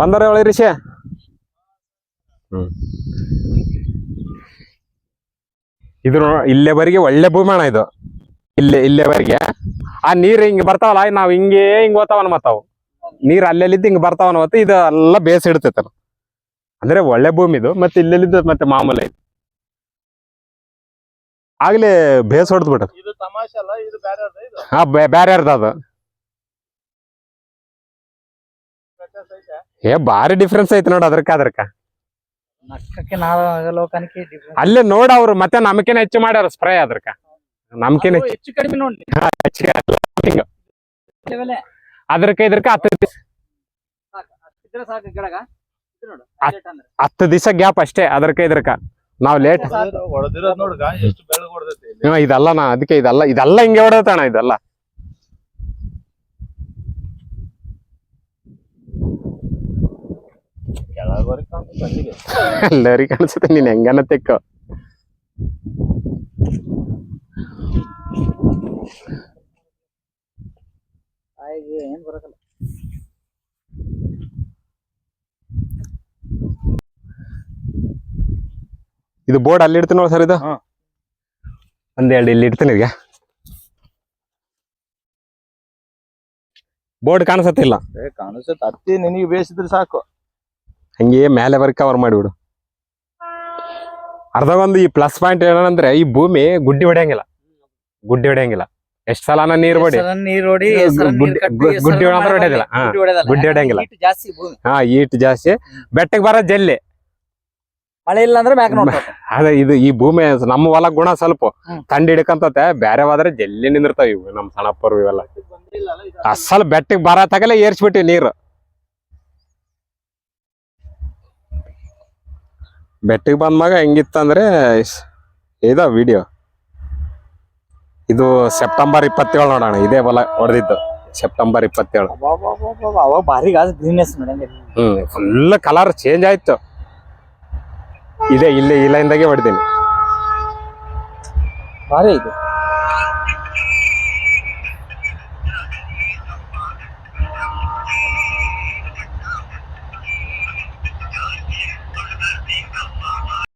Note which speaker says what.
Speaker 1: ಬಂದರೆ ಒಳ್ಳೆ ರಿಷೆ. ಇದು ಇಲ್ಲೇವರೆಗೆ ಒಳ್ಳೆ ಭೂಮಿ ಅಣ್ಣ ಇದು. ಇಲ್ಲೇವರೆಗೆ ಆ ನೀರ್ ಹಿಂಗ್ ಬರ್ತಾವಲ್ಲ, ನಾವ್ ಹಿಂಗೆ ಹಿಂಗ್ ಓದ್ತಾವನ್ ಮತ್ತಾವು ನೀರ್ ಅಲ್ಲೆಲ್ಲಿದ್ದು ಹಿಂಗ್ ಬರ್ತಾವನ್ ಮತ್ತೆ ಇದೆಲ್ಲ ಬೇಸ್ ಇಡ್ತೈತಲ್ಲ. ಅಂದ್ರೆ ಒಳ್ಳೆ ಭೂಮಿ ಇದು. ಮತ್ತೆ ಇಲ್ಲೆಲ್ಲಿದ್ದು ಮತ್ತೆ ಮಾಮೂಲಿ ಐತಿ. ಆಗ್ಲೇ ಬೇಸ್ ಹೊಡೆದ್ ಬಿಟ್ಟ. ಹಾ, ಬ್ಯಾರೆ ಅದು. ಬಾರಿ ಡಿಫ್ರೆನ್ಸ್ ಐತಿ ನೋಡ ಅದಕ್ಕ. ಅಲ್ಲೇ ನೋಡ ಅವ್ರು ಮತ್ತೆ ನಮ್ಕಿನ ಹೆಚ್ಚು ಮಾಡ್ಯಾರ ಸ್ಪ್ರೇ ಅದಕ್ಕ. ನಮ್ಕಿನ ಹೆಚ್ಚು ಕಡಿಮೆ ನೋಡಿ ಅದ್ರಕ್ಕೆ 10 ದಿವಸ ಗ್ಯಾಪ್ ಅಷ್ಟೇ. ಅದಕ್ಕ ನಾವ್ ಲೇಟ್ ಇದೆಲ್ಲ ಅದಕ್ಕೆ ಇದೆಲ್ಲ ಹಿಂಗೆ ಹೊಡತಣ. ಇದೆಲ್ಲ ಎಲ್ಲರಿಗೆ ಕಾಣಿಸುತ್ತೆ. ನೀನ್ ಹೆಂಗನ ತೆಕ್ಕ ಇದು ಬೋರ್ಡ್ ಅಲ್ಲಿ ಇಡ್ತೀನಿ ನೋಡಿ ಸರ್. ಇದು ಒಂದೆರಡು ಇಲ್ಲಿ ಇಡ್ತೀನಿ. ಈಗ ಬೋರ್ಡ್ ಕಾಣಿಸತ್ತಿಲ್ಲ.
Speaker 2: ಕಾಣಿಸುತ್ತೆ. ಹತ್ತಿ ನಿನಗೆ ಬೇಯಿಸಿದ್ರೆ ಸಾಕು.
Speaker 1: ಹಂಗೆ ಮೇಲೆ ಬರ್ಕ ಕವರ್ ಮಾಡಿಬಿಡು. ಅರ್ಧ ಒಂದು ಈ ಪ್ಲಸ್ ಪಾಯಿಂಟ್ ಏನಂದ್ರೆ ಈ ಭೂಮಿ ಗುಡ್ಡಿ ಹೊಡೆಯಂಗಿಲ್ಲ. ಎಷ್ಟ್ ಸಲಾನ ನೀರ್ ಹೊಡಿ ಗುಡ್ಡಿ ಹೊಡೆಯೋದಿಲ್ಲ. ಗುಡ್ಡಿ ಹೊಡೆಯಂಗಿಲ್ಲ. ಹಾ, ಈಟ್ ಜಾಸ್ತಿ. ಬೆಟ್ಟಕ್ಕೆ ಬರೋ ಜಲ್ಲಿ
Speaker 2: ಮಳೆ ಇಲ್ಲ ಅಂದ್ರೆ ಮ್ಯಾಕ್ ನೋಡ್ತಾರೆ.
Speaker 1: ಅದೇ ಇದು ಈ ಭೂಮಿ ನಮ್ಮ ಹೊಲ ಗುಣ ಸ್ವಲ್ಪ ತಂಡಿ ಹಿಡ್ಕಂತತೆ. ಬ್ಯಾರೆ ಹೋದ್ರೆ ಜಲ್ಲಿ ನಿಂದಿರ್ತಾವ ಇವು ನಮ್ ಸಣ್ಣಪ್ಪರು ಇವೆಲ್ಲ. ಅಸಲ್ ಬೆಟ್ಟಕ್ಕೆ ಬರತ್ತಾಗಲೇ ಏರ್ಸ್ಬಿಟ್ಟಿವಿ ನೀರು. ಬೆಟ್ಟಿಗೆ ಬಂದ್ಮಾಗ ಹೆಂಗಿತ್ತಂದ್ರೆ ಇದ ವಿಡಿಯೋ. ಇದು ಸೆಪ್ಟೆಂಬರ್ 27 ನೋಡೋಣ. ಇದೇ ಹೊಲ ಹೊಡೆದಿದ್ದು ಸೆಪ್ಟೆಂಬರ್ 27.
Speaker 2: ಅವಾಗ ಭಾರಿ ಗ್ರೀನ್ನೆಸ್
Speaker 1: ಫುಲ್ ಕಲರ್ ಚೇಂಜ್ ಆಯ್ತು. ಇದೇ ಇಲ್ಲಿಂದಾಗೆ ಹೊಡೆದೀನಿ.
Speaker 2: ಭಾರಿ ಇದು.